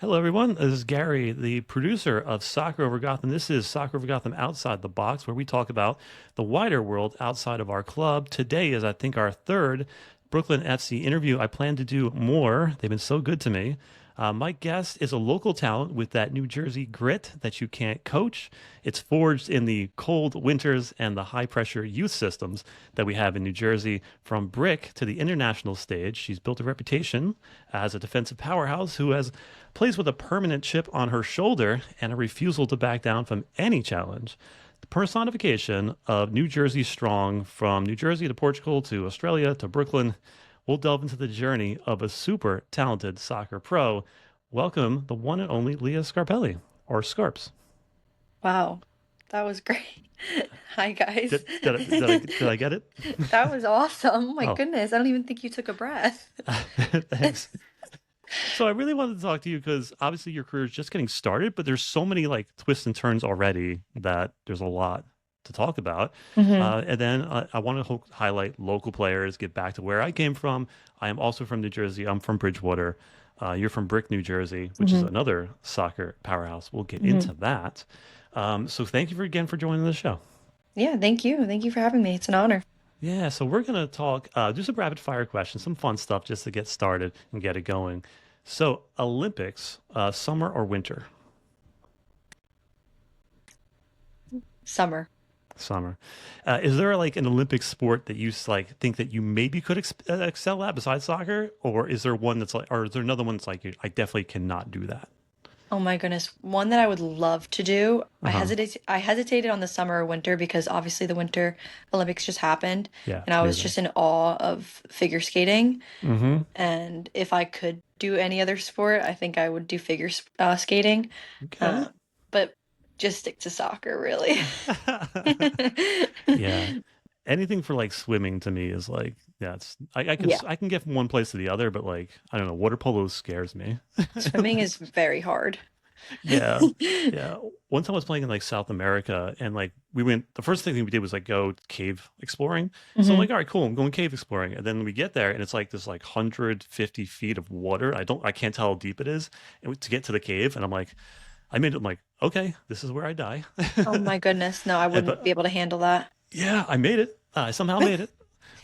Hello, everyone. This is Gary, the producer of Soccer Over Gotham. This is Soccer Over Gotham Outside the Box, where we talk about the wider world outside of our club. Today is, I think, our third Brooklyn FC interview. I plan to do more. They've been so good to me. My guest is a local talent with that New Jersey grit that you can't coach. It's forged in the cold winters and the high pressure youth systems that we have in New Jersey. From brick to the international stage, she's built a reputation as a defensive powerhouse who has plays with a permanent chip on her shoulder and a refusal to back down from any challenge. The personification of New Jersey strong, from New Jersey to Portugal to Australia to Brooklyn. We'll delve into the journey of a super talented soccer pro. Welcome, the one and only Leah Scarpelli, or Scarps. Wow, that was great. Hi, guys. Did I get it? That was awesome. Oh my Oh, goodness, I don't even think you took a breath. thanks. So I really wanted to talk to you because obviously your career is just getting started, but there's so many like twists and turns already that there's a lot to talk about. Hmm. And then I want to highlight local players, get back to where I came from. I am also from New Jersey. I'm from Bridgewater. You're from Brick, New Jersey, which is Hmm. another soccer powerhouse. We'll get Hmm. into that. So thank you again for joining the show. Yeah, thank you. Thank you for having me. It's an honor. Yeah, so we're going to talk, do some rapid fire questions, some fun stuff just to get started and get it going. So, Olympics, summer or winter? Summer. Summer. Is there like an Olympic sport that you like think that you maybe could excel at besides soccer, or is there one that's like, or is there another one that's like, I definitely cannot do that? Oh my goodness. One that I would love to do. Uh huh. I hesitated on the summer or winter because obviously the Winter Olympics just happened Yeah, and it's I was amazing. just in awe of figure skating. Mm-hmm. And if I could do any other sport, I think I would do skating. Okay. Uh, but just stick to soccer, really. Yeah. Anything for like swimming to me is like, yeah, Yeah, I can get from one place to the other, but like I don't know, water polo scares me. swimming is very hard. Yeah. Yeah. One time I was playing in like South America and like we went, the first thing we did was like go cave exploring. So I'm Hmm. like, all right, cool. I'm going cave exploring. And then we get there and it's like this like 150 feet of water. I can't tell how deep it is to get to the cave. And I'm like, I made it. I'm like, okay, this is where I die. Oh my goodness, no, I And, wouldn't be but able to handle that. yeah, I made it. I somehow made it.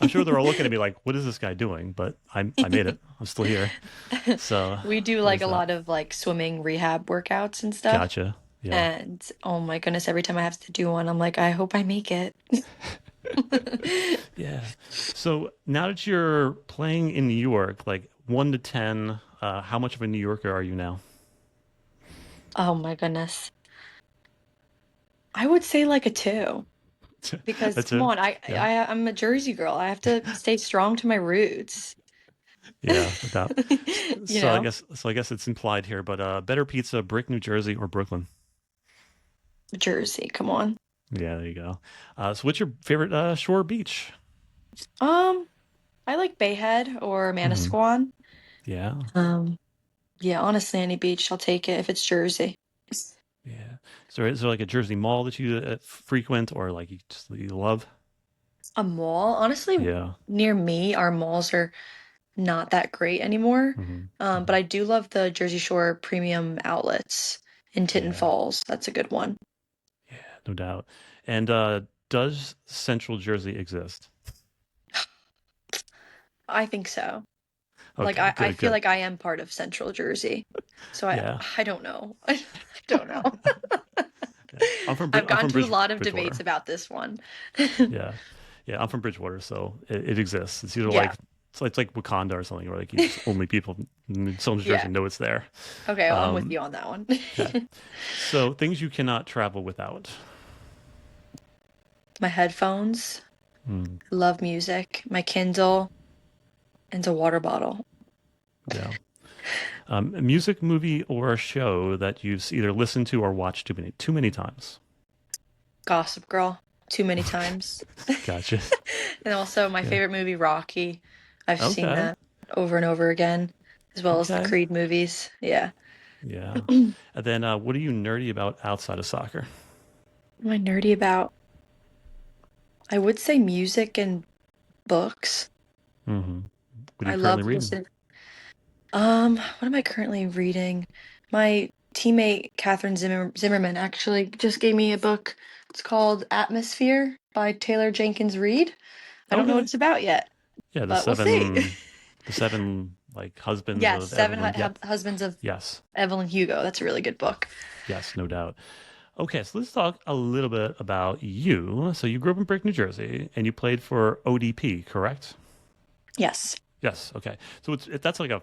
I'm sure they're all looking at me like, what is this guy doing? But I made it. I'm still here. So We do like there's a that. lot of like swimming rehab workouts and stuff. Gotcha. Yeah. And oh my goodness, every time I have to do one, I'm like, I hope I make it. Yeah. So now that you're playing in New York, like 1 to 10, how much of a New Yorker are you now? Oh my goodness. I would say like a two. Because That's come it. on, Yeah. I'm a Jersey girl. I have to stay strong to my roots. Yeah. Without. You know, So I guess it's implied here, but better pizza, Brick, New Jersey, or Brooklyn? Jersey, come on. Yeah, there you go. So what's your favorite shore beach? Um, I like Bayhead or Hmm. Manasquan. Yeah. Um, yeah, honestly, any beach, I'll take it if it's Jersey. Yeah. So is there like a Jersey mall that you frequent or like you love? A mall, honestly, Yeah. near me, our malls are not that great anymore. Hmm. But Hmm. I do love the Jersey Shore premium outlets in Tinton Yeah. Falls. That's a good one. Yeah. No doubt. And does Central Jersey exist? I think so. Like Okay. I Good. feel Good. like I am part of Central Jersey. So Yeah. I don't know. I don't know. Yeah. I've I'm gotten from to a lot of debates Bridgewater. about this one. Yeah. Yeah. I'm from Bridgewater, so it exists. It's either Yeah. like it's like Wakanda or something, where like you just only people in Central Jersey Yeah. know it's there. Okay, well, I'm with Um, you on that one. okay. So things you cannot travel without. My headphones, Hmm. love music, my Kindle, and a water bottle. Yeah. A music, movie, or a show that you've either listened to or watched too many times. Gossip Girl, too many times. Gotcha. And also my Yeah. favorite movie, Rocky. I've seen Okay. that over and over again, as well as the Okay. Creed movies. Yeah. Yeah. And then, what are you nerdy about outside of soccer? What am I nerdy about? I would say music and books. Hmm. What are I you currently love reading? listening. What am I currently reading? My teammate Catherine Zimmerman actually just gave me a book. It's called Atmosphere by Taylor Jenkins Reid. I don't know what Okay. it's about yet, Yeah, but we'll see. the seven like husbands Yes, of Seven Evelyn. Yeah. Husbands of Yes. Evelyn Hugo. That's a really good book. Yes, no doubt. Okay, so let's talk a little bit about you. So you grew up in Brick, New Jersey, and you played for ODP, correct? Yes, Yes. Okay. So that's like a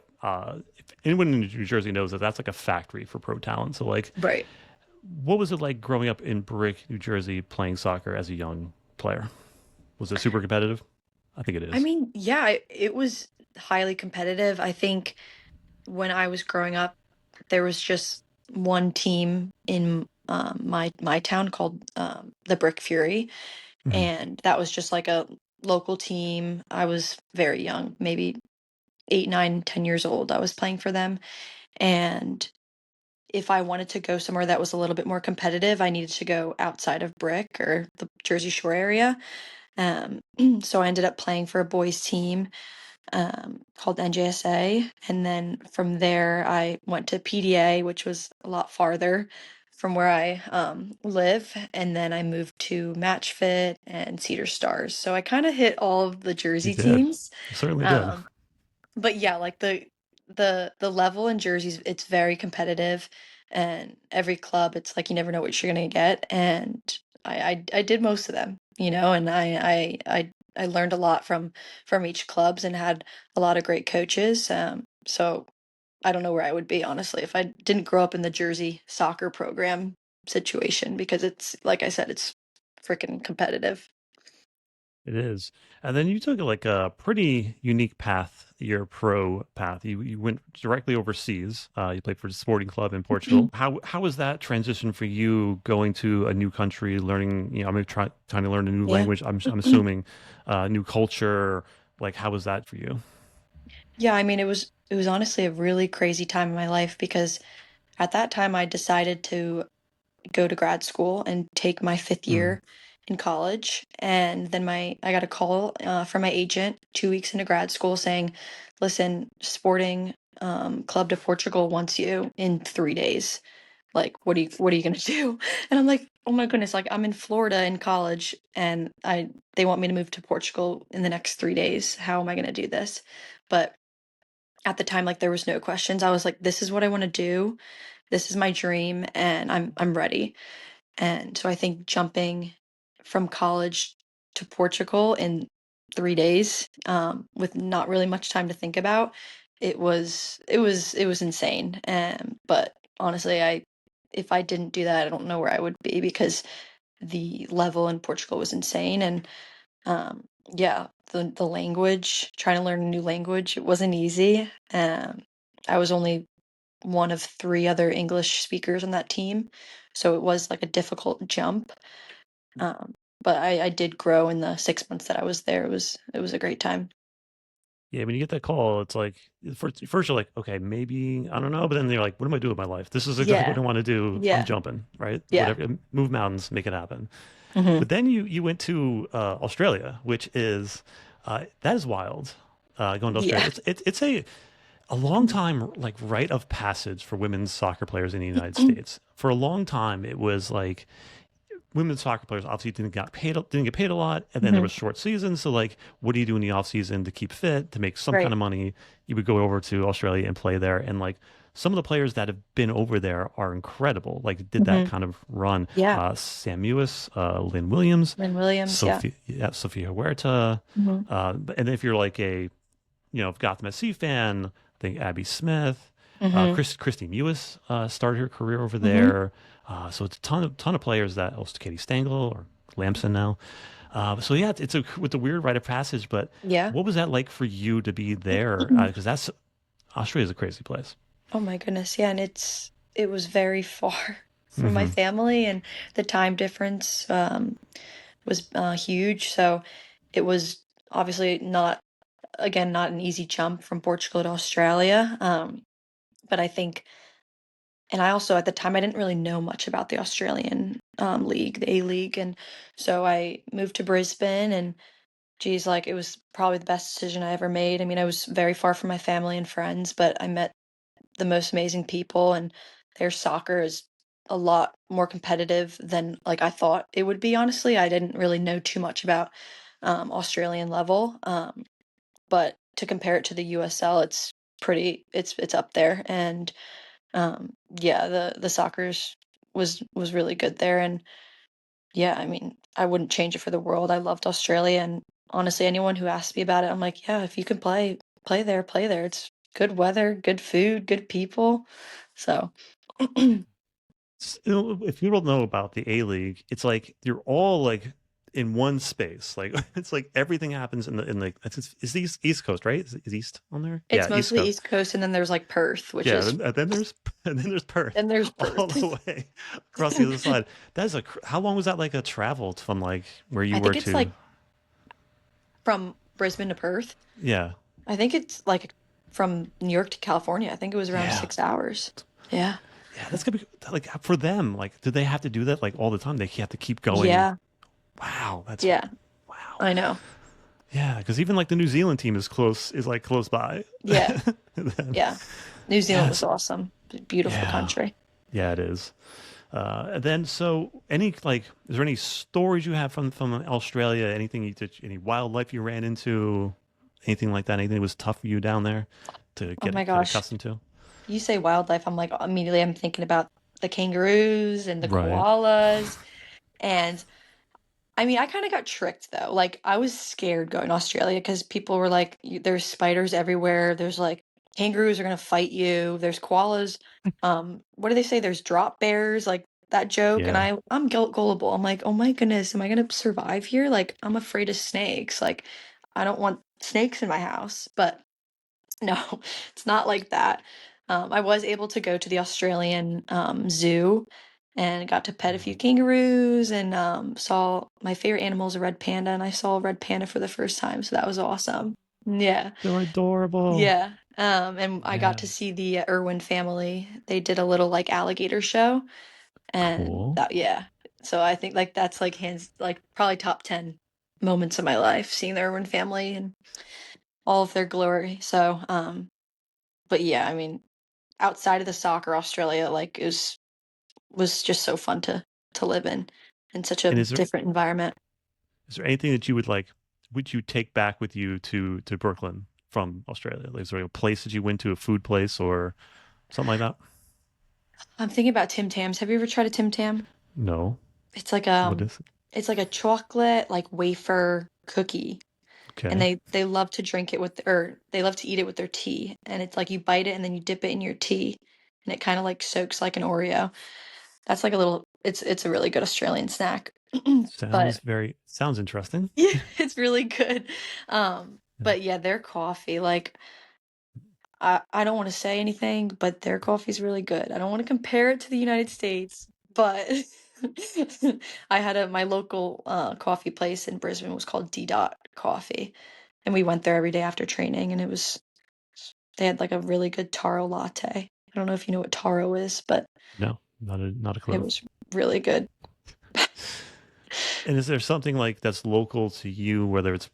if anyone in New Jersey knows that that's like a factory for pro talent. So like, right. what was it like growing up in Brick, New Jersey, playing soccer as a young player? Was it super competitive? I think it I is. mean, yeah, it was highly competitive. I think when I was growing up, there was just one team in my town called the Brick Fury, Hmm. and that was just like a local team. I was very young, maybe 8, 9, 10 years old. I was playing for them, and if I wanted to go somewhere that was a little bit more competitive, I needed to go outside of Brick or the Jersey Shore area. So I ended up playing for a boys team called NJSA. And then from there, I went to PDA, which was a lot farther from where I live. And then I moved to Match Fit and Cedar Stars. So I kind of hit all of the You Jersey did. teams. You certainly did. Um, but yeah, like the level in jerseys, it's very competitive, and every club, it's like you never know what you're gonna get. And I did most of them, and I learned a lot from each clubs and had a lot of great coaches. So I don't know where I would be honestly if I didn't grow up in the Jersey soccer program situation because it's like I said, it's freaking competitive. It is. And then you took like a pretty unique path, your pro path. You went directly overseas. You played for the sporting club in Portugal. How was that transition for you going to a new country, learning, I'm trying to learn a new Yeah. language. I'm assuming new culture. Like how was that for you? Yeah, I mean, it was honestly a really crazy time in my life because at that time I decided to go to grad school and take my fifth Mm, year in college. And then I got a call from my agent 2 weeks into grad school saying, "Listen, Sporting Club de Portugal wants you in 3 days. Like, what are you gonna do?" And I'm like, "Oh my goodness! Like, I'm in Florida in college, and they want me to move to Portugal in the next 3 days. How am I gonna do this?" But at the time, like, there was no questions. I was like, "This is what I want to do. This is my dream, and I'm ready." And so I think jumping from college to Portugal in 3 days, with not really much time to think about, it was insane. But honestly, I if I didn't do that, I don't know where I would be because the level in Portugal was insane. And um, yeah, the language, trying to learn a new language, it wasn't easy. I was only one of 3 other English speakers on that team, so it was, like, a difficult jump, um, but I did grow in the 6 months that I was there. It was a great time. yeah, when you get that call, it's like first you're like, okay, maybe I don't know, but then you're like, what am I doing with my life? This is exactly what Yeah, I want to do. I'm yeah, jumping, right? yeah, Whatever, move mountains, make it happen. mhm, But then you went to Australia, which is that is wild. Going to Australia, yeah, it's a long time like rite of passage for women's soccer players in the United States. For a long time, it was like women's soccer players obviously didn't get paid a lot, and then there mhm, was short seasons. So like, what do you do in the off season to keep fit to make some kind right, of money? You would go over to Australia and play there, and like some of the players that have been over there are incredible. Like did that mhm, kind of run. yeah, Sam Mewis, Lynn Williams, Lynn Williams, yeah, Sophia Huerta, mhm, and if you're like a Gotham SC fan, I think Abby Smith, mhm, Christy Mewis started her career over mhm, there. So it's a ton of players that also Katie Stengel or Lamson now. So yeah, it's a with the weird rite of passage. But yeah. what was that like for you to be there? Because that's Australia's a crazy place. Oh my goodness, yeah, and it was very far from my Hmm. family, and the time difference, was, huge, so it was obviously not an easy jump from Portugal to Australia. But I think, and I also at the time I didn't really know much about the Australian league, the A League, and so I moved to Brisbane, and geez, like it was probably the best decision I ever made. I mean, I was very far from my family and friends, but I met the most amazing people, and their soccer is a lot more competitive than like I thought it would be. Honestly, I didn't really know too much about Australian level, but to compare it to the USL, it's pretty. It's up there, and yeah, the soccer's was really good there, and yeah, I mean, I wouldn't change it for the world. I loved Australia, and honestly, anyone who asks me about it, I'm like, yeah, if you can play, play there, play there. It's good weather, good food, good people. So, If you don't know about the A League, it's like you're all like in one space. Like it's like everything happens in like it's the East Coast, right? Is East on there? it's Yeah, East mostly Coast. East Coast, and then there's like Perth, which Yeah, is and then there's and then there's Perth then there's all Perth. the way across the other side. That's how long was that like a travel from like where you I were think it's to? like from Brisbane to Perth. Yeah, I think it's like from New York to California. I think it was around yeah, 6 hours. Yeah. yeah. That's gonna be like for them. Like, do they have to do that like all the time? They have to keep going. Yeah. Wow, that's Yeah. wow. I know. Yeah, because even like the New Zealand team is like close by. Yeah. Then, Yeah. New Zealand was yes, awesome. Beautiful yeah, country. yeah, it is. And then, so any like, is there any stories you have from Australia? Anything you did, any wildlife you ran into, anything like that? Anything that was tough for you down there to Oh my get gosh. accustomed to? You say wildlife, I'm like immediately I'm thinking about the kangaroos and the Right. koalas. And I mean, I kind of got tricked though. Like I was scared going to Australia because people were like, There's spiders everywhere. There's like kangaroos are gonna fight you. There's koalas. What do they say? There's drop bears, like that joke." And Yeah. I'm gullible. I'm like, oh my goodness, am I gonna survive here? Like I'm afraid of snakes. Like I don't want snakes in my house. But no, it's not like that. I was able to go to the Australian zoo and got to pet a few kangaroos and saw my favorite animal is a red panda, and I saw a red panda for the first time, so that was awesome. Yeah, They're adorable. yeah. And I got Yeah. to see the Irwin family. They did a little like alligator show, and Cool. that yeah. So I think like that's like hands like probably top 10 moments of my life seeing the Irwin family and all of their glory. So but yeah, I mean, outside of the soccer, Australia, like, was just so fun to live in such a And different environment. is there anything that you would like, would you take back with you to Brooklyn from Australia? Like, is there a place that you went to, a food place or something like that? I'm thinking about Tim Tams. Have you ever tried a Tim Tam? No. It's like What is it? it's like a chocolate like wafer cookie, and Okay. they love to drink it with or they love to eat it with their tea, and it's like you bite it and then you dip it in your tea, and it kind of like soaks like an Oreo. That's like a little it's a really good Australian snack. But Sounds interesting. yeah, it's really good. Yeah. But yeah, their coffee, like I don't want to say anything, but their coffee's really good. I don't want to compare it to the United States, but I had a my local coffee place in Brisbane was called D Dot Coffee, and we went there every day after training, and it was they had like a really good taro latte. I don't know if you know what taro is, but No, not a it clue. was really good. And is there something like that's local to you, whether it's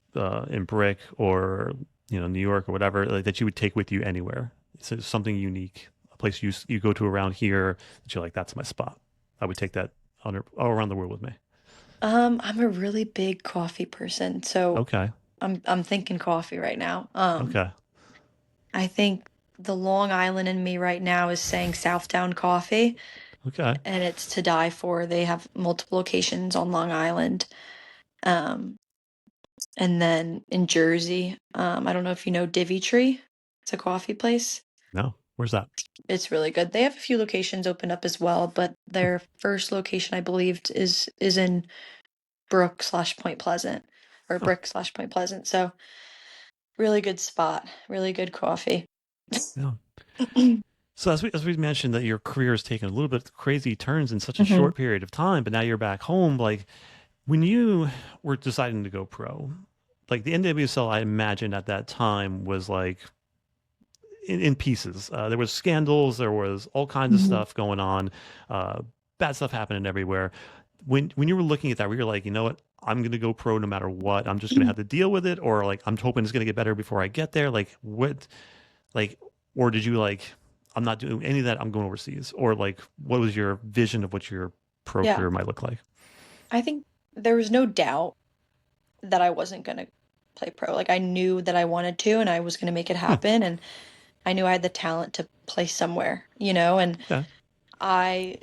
in Brick or New York or whatever, like that you would take with you anywhere? So something unique, a place you go to around here that you're like, that's my spot. I would take that all around the world with me. I'm a really big coffee person, so Okay, I'm thinking coffee right now. okay, I think the Long Island in me right now is saying Southtown Coffee, okay. and it's to die for. They have multiple locations on Long Island. Um, and then in Jersey, I don't know if you know Divvy Tree. It's a coffee place. No, where's that? It's really good. They have a few locations open up as well, but their first location, I believe, is in Brook slash Point Pleasant or Oh, Brick slash Point Pleasant. So really good spot, really good coffee. yeah. So as we mentioned that your career has taken a little bit crazy turns in such a hmm short period of time, but now you're back home. Like when you were deciding to go pro, like the NWSL, I imagine at that time was like in pieces. There was scandals, there was all kinds of hmm stuff going on, uh, bad stuff happening everywhere. When you were looking at that, were you like, you know what? I'm going to go pro no matter what. I'm just going to have to deal with it, or like I'm hoping it's going to get better before I get there. Like what? Like, or did you like? I'm not doing any of that. I'm going overseas? Or like, what was your vision of what your pro Yeah. career might look like? I think there was no doubt that I wasn't going to play pro. Like I knew that I wanted to and I was going to make it Huh, happen and I knew I had the talent to play somewhere, and okay. I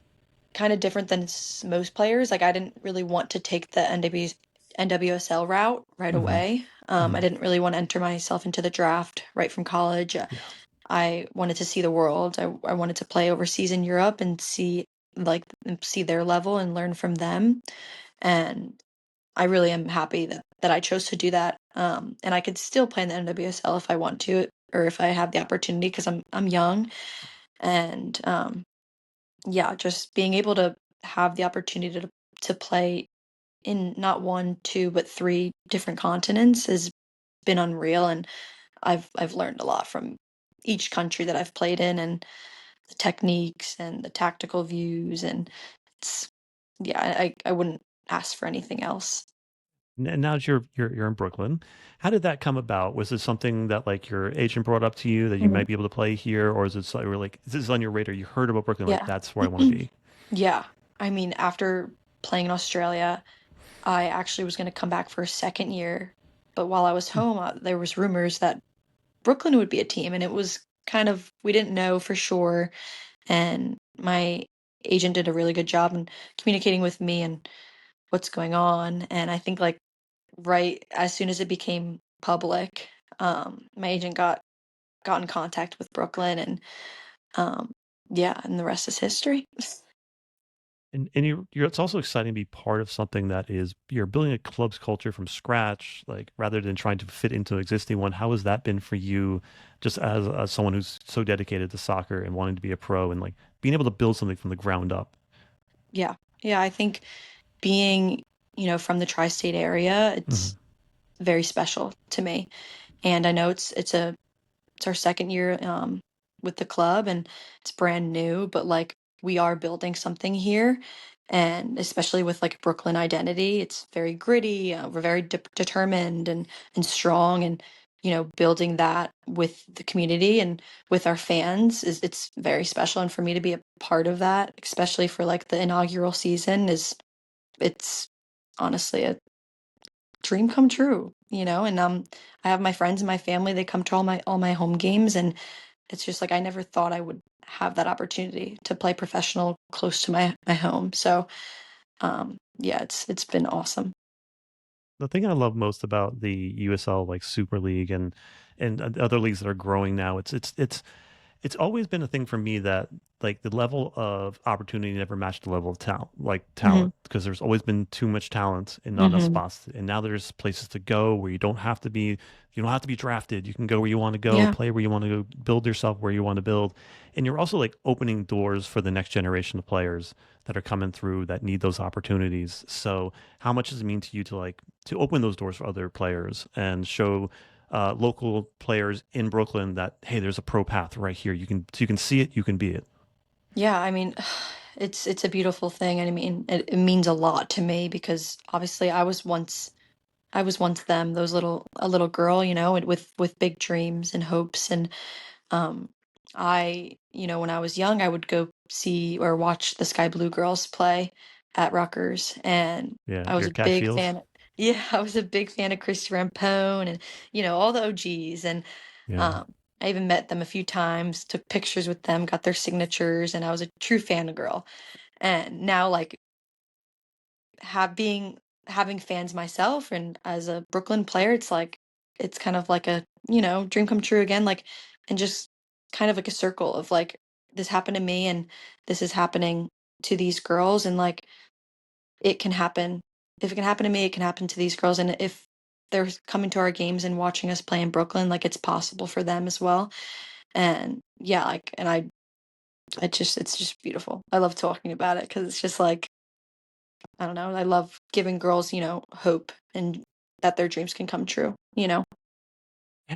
kind of different than most players. Like I didn't really want to take the NWSL route right Hmm. away. I Hmm. didn't really want to enter myself into the draft right from college. Yeah. I wanted to see the world. I wanted to play overseas in Europe and see their level and learn from them. And I really am happy that I chose to do that. And I could still play in the NWSL if I want to or if I have the opportunity because I'm young and yeah, just being able to have the opportunity to play in not one, two, but three different continents has been unreal, and I've learned a lot from each country that I've played in, and the techniques and the tactical views, and it's yeah, I wouldn't ask for anything else. And now that you're in Brooklyn, how did that come about? Was it something that like your agent brought up to you that you Mhm. might be able to play here, or is it so you're like this is on your radar? You heard about Brooklyn, like Yeah. that's where I want to be. Yeah. I mean, after playing in Australia, I actually was going to come back for a second year, but while I was Hmm. home, there was rumors that Brooklyn would be a team, and it was kind of we didn't know for sure. And my agent did a really good job in communicating with me and what's going on. And I think like right as soon as it became public, my agent got in contact with Brooklyn, and um, yeah, and the rest is history. And you're it's also exciting to be part of something that is you're building a club's culture from scratch, like rather than trying to fit into an existing one. How has that been for you, just as someone who's so dedicated to soccer and wanting to be a pro and like being able to build something from the ground up? Yeah, yeah, I think being from the tri-state area, it's Hmm. very special to me, and I know it's our second year with the club and it's brand new, but like we are building something here. And especially with like Brooklyn identity, it's very gritty. We're very determined and strong, and building that with the community and with our fans is it's very special. And for me to be a part of that, especially for like the inaugural season, is it's honestly a dream come true. And I have my friends and my family. They come to all my home games, and it's just like I never thought I would have that opportunity to play professional close to my home. So, yeah, it's been awesome. The thing I love most about the USL like Super League and other leagues that are growing now, it's always been a thing for me that like the level of opportunity never matched the level of talent, like Hmm. talent, because there's always been too much talent and not enough Hmm. spots. And now there's places to go where you don't have to be drafted. You can go where you want to go, Yeah, play where you want to go, build yourself where you want to build. And you're also like opening doors for the next generation of players that are coming through that need those opportunities. So how much does it mean to you to like to open those doors for other players and show local players in Brooklyn that hey, there's a pro path right here. You can see it, you can be it. yeah. I mean, it's a beautiful thing, and I mean, it means a lot to me because obviously I was once them, those a little girl, and with big dreams and hopes. And Um, when I was young, I would go see or watch the Sky Blue Girls play at Rutgers, and Yeah, I was your a big Catfield. fan. Yeah, I was a big fan of Chris Rampone and all the OGs, and Yeah. um, I even met them a few times, took pictures with them, got their signatures, and I was a true fangirl. And now, like have being having fans myself and as a Brooklyn player, it's like it's kind of like a, dream come true again, like and just kind of like a circle of like this happened to me and this is happening to these girls and like it can happen. If it can happen to me, it can happen to these girls. And if they're coming to our games and watching us play in Brooklyn, like it's possible for them as well. And yeah, like and it's just beautiful. I love talking about it because it's just like I don't know. I love giving girls, hope and that their dreams can come true.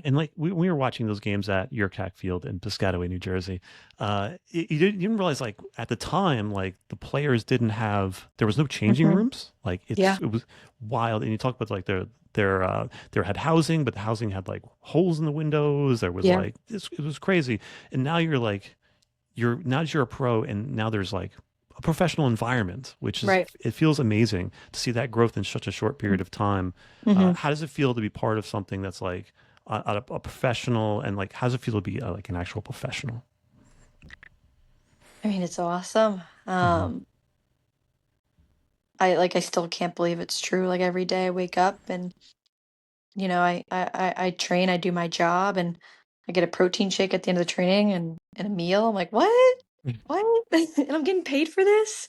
And like we were watching those games at your Field in Piscataway, New Jersey. You didn't realize like at the time, like the players didn't have there was no changing Hmm. rooms. Like Yeah. it was wild. And you talk about like their had housing, but the housing had like holes in the windows. There was Yeah. like it was crazy. And now you're like you're a pro, and now there's like a professional environment, which is Right. it feels amazing to see that growth in such a short period of time. Mm-hmm. How does it feel to be part of something that's like a professional, and like how does it feel to be like an actual professional? I mean, it's awesome. Hmm. I still can't believe it's true. Like every day I wake up and I train, I do my job, and I get a protein shake at the end of the training and a meal. I'm like, what? What? And I'm getting paid for this?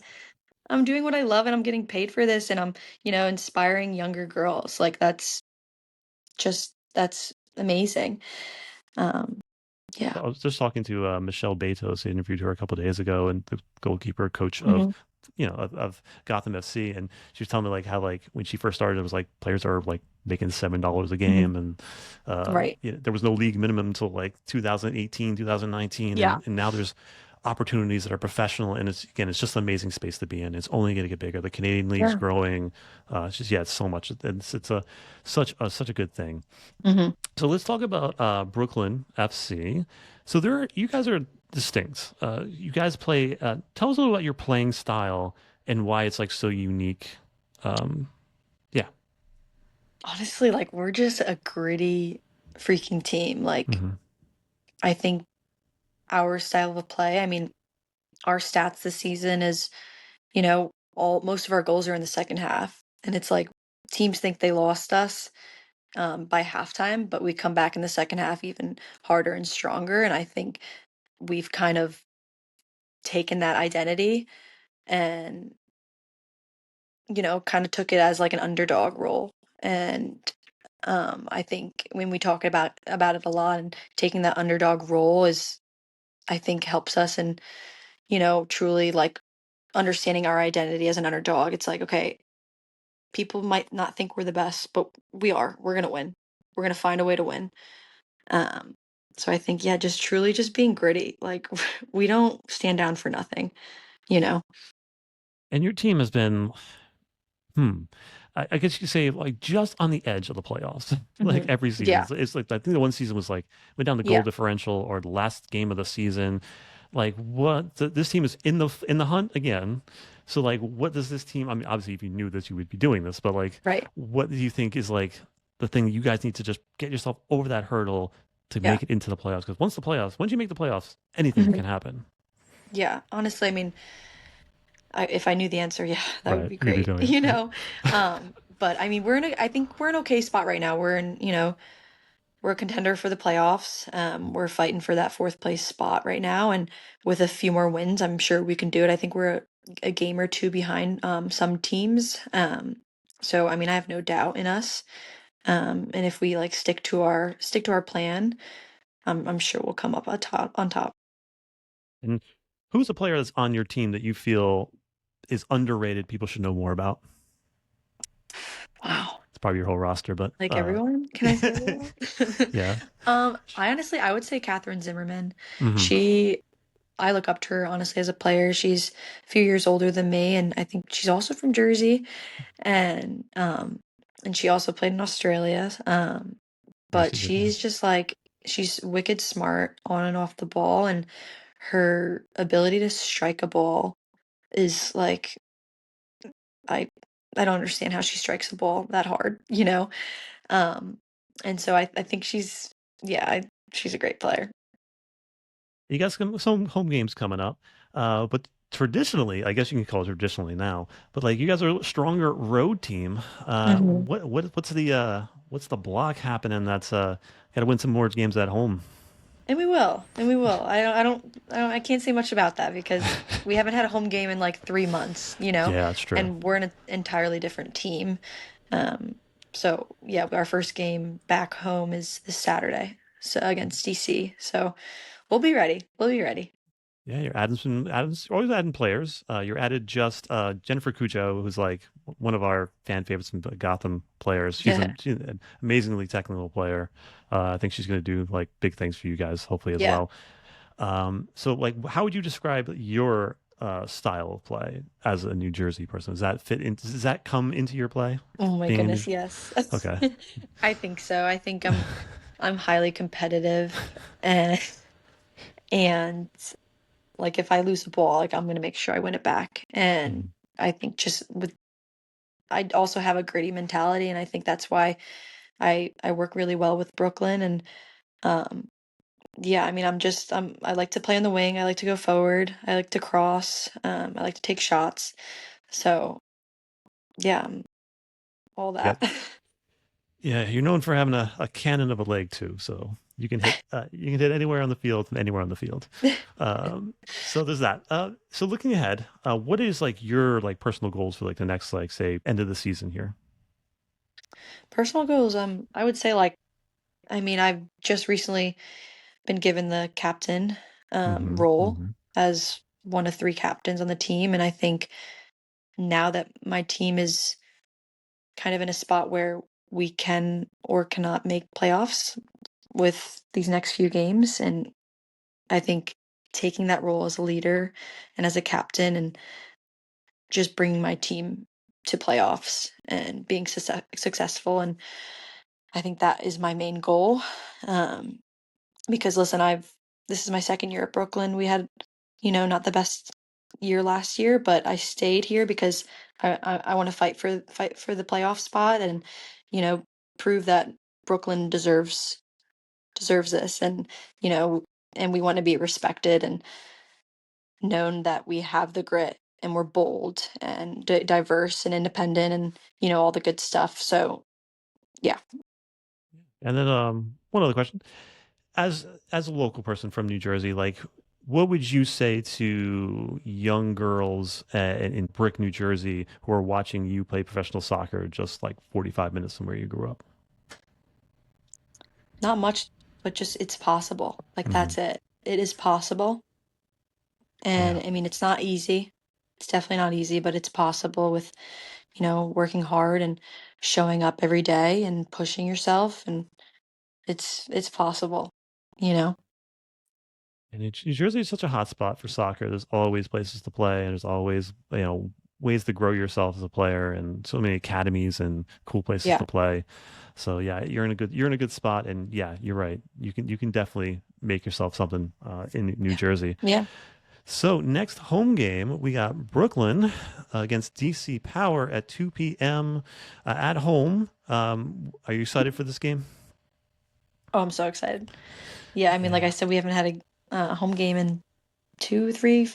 I'm doing what I love and I'm getting paid for this and I'm, inspiring younger girls. Like that's amazing. Um, yeah. I was just talking to Michelle Betos. I interviewed her a couple of days ago, and the goalkeeper coach of, Hmm. of Gotham FC, and she was telling me like how like when she first started, it was like players are like making $7 a Hmm. game, and Right. there was no league minimum until like 2018, 2019, Yeah. and now there's opportunities that are professional, and it's just an amazing space to be in. It's only going to get bigger. The Canadian League's Yeah. growing. It's just it's so much. It's a such a good thing. Hmm. So let's talk about Brooklyn FC. So you guys are distinct. You guys play. Tell us a little about your playing style and why it's like so unique. Um, yeah. Honestly, like we're just a gritty freaking team. Like Hmm. I think our style of play, I mean, our stats this season is, all most of our goals are in the second half. And it's like teams think they lost us by halftime, but we come back in the second half even harder and stronger. And I think we've kind of taken that identity and, kind of took it as like an underdog role. And I think when we talk about it a lot and taking that underdog role is I think helps us and, truly like understanding our identity as an underdog. It's like, okay, people might not think we're the best, but we are. We're gonna win. We're gonna find a way to win. Um, so I think, yeah, just truly just being gritty. Like we don't stand down for nothing, you know? And your team has been, hmm, I guess you could say like just on the edge of the playoffs, like Hmm. every season. Yeah. It's like I think the one season was like went down the goal Yeah. differential or the last game of the season. Like this team is in the hunt again. So like what does this team? I mean, obviously if you knew this, you would be doing this, but like Right. what do you think is like the thing you guys need to just get yourself over that hurdle to Yeah. make it into the playoffs? Because once you make the playoffs, anything Hmm. can happen. Yeah. Honestly, I mean, if I knew the answer, yeah, that would Right. be You'd be great, doing it, right? but I mean, I think we're in an okay spot right now. We're a contender for the playoffs. We're fighting for that fourth place spot right now, and with a few more wins, I'm sure we can do it. I think we're a game or two behind some teams. So I mean, I have no doubt in us. And if we like stick to our plan, I'm sure we'll come up on top. And who's a player that's on your team that you feel is underrated? People should know more about. Wow. It's probably your whole roster, but Like everyone? Can I say everyone? yeah. I would say Catherine Zimmerman. Hmm. She I look up to her honestly as a player. She's a few years older than me, and I think she's also from Jersey, and she also played in Australia. Yeah, But she did. Yeah. she's just like she's wicked smart on and off the ball, and her ability to strike a ball is like I I don't understand how she strikes the ball that hard. Um, and so I think yeah, she's a great player. You got some home games coming up, but traditionally, I guess you can call it traditionally now, but like you guys are a stronger road team. Hmm. What's the block happening? That's got to win some more games at home. And we will, and we will. I can't say much about that because we haven't had a home game in like 3 months, Yeah, that's true. and we're in an entirely different team. Um, so yeah, our first game back home is this Saturday, so against DC. So we'll be ready. We'll be ready. Yeah, you're always adding players. You're added just Jennifer Cujo, who's like one of our fan favorites and Gotham players. She's an amazingly technical player. I think she's going to do like big things for you guys, hopefully as Yeah. well. So like, how would you describe your style of play as a New Jersey person? Does that come into your play? Oh my Being a New, goodness, yes. okay. I think so. I think I'm highly competitive and and Like if I lose the ball, like I'm gonna make sure I win it back. And Mm. I think just with I also have a gritty mentality, and I think that's why I work really well with Brooklyn. And um yeah, I mean I like to play on the wing, I like to go forward, I like to cross, I like to take shots. So yeah, all Yeah. that. Yeah, you're known for having a cannon of a leg too, so you can hit anywhere on the field from anywhere on the field. So there's that. So looking ahead, what is like your like personal goals for like the next like say end of the season here? Personal goals, I would say like I mean, I've just recently been given the captain Hmm. role Hmm. as one of three captains on the team. And I think now that my team is kind of in a spot where we can or cannot make playoffs with these next few games, and I think taking that role as a leader and as a captain and just bringing my team to playoffs and being successful. And I think that is my main goal. Um, Because listen, I've this is my second year at Brooklyn. We had, not the best year last year, but I stayed here because I want to fight for the playoff spot, and, you know, prove that Brooklyn deserves this. And, you know, and we want to be respected and known that we have the grit and we're bold and diverse and independent and, all the good stuff. So, yeah. And then one other question. As a local person from New Jersey, like what would you say to young girls in Brick, New Jersey who are watching you play professional soccer just like 45 minutes from where you grew up? Not much, but just it's possible. Like Hmm. that's it. It is possible. Yeah. And I mean, it's not easy. It's definitely not easy, but it's possible with, working hard and showing up every day and pushing yourself, and it's possible, you know? And New Jersey is such a hot spot for soccer. There's always places to play, and there's always ways to grow yourself as a player, and so many academies and cool places Yeah. to play. So yeah, you're in a good spot, and yeah, you're right. You can definitely make yourself something in New Yeah. Jersey. Yeah. So next home game, we got Brooklyn against DC Power at 2 p.m. At home. Are you excited for this game? Oh, I'm so excited. Yeah, I mean, like I Yeah, said, we haven't had a home game in 2, 3,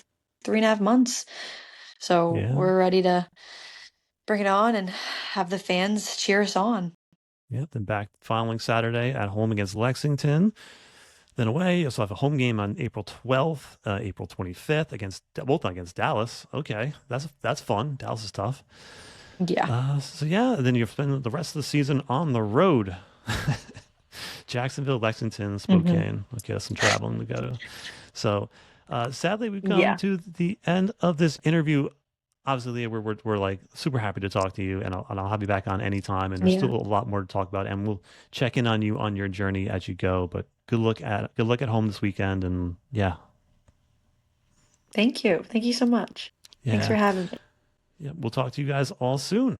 3.5 months. So yeah, we're ready to bring it on and have the fans cheer us on. yeah. Then back following Saturday at home against Lexington. Then away, you also have a home game on April 12th, April 25th against both against Dallas. Okay, that's fun. Dallas is tough. Yeah. So yeah, then you spend the rest of the season on the road. Jacksonville, Lexington, Hmm. Spokane. Okay, that's some traveling to go to. So sadly, we've come Yeah. to the end of this interview. Obviously, Leah, we're like super happy to talk to you, and I'll have you back on anytime. And there's Yeah. still a lot more to talk about, and we'll check in on you on your journey as you go. But good luck at home this weekend, and yeah, Thank you. Thank you so much. Thanks for yeah, having me. yeah. We'll talk to you guys all soon.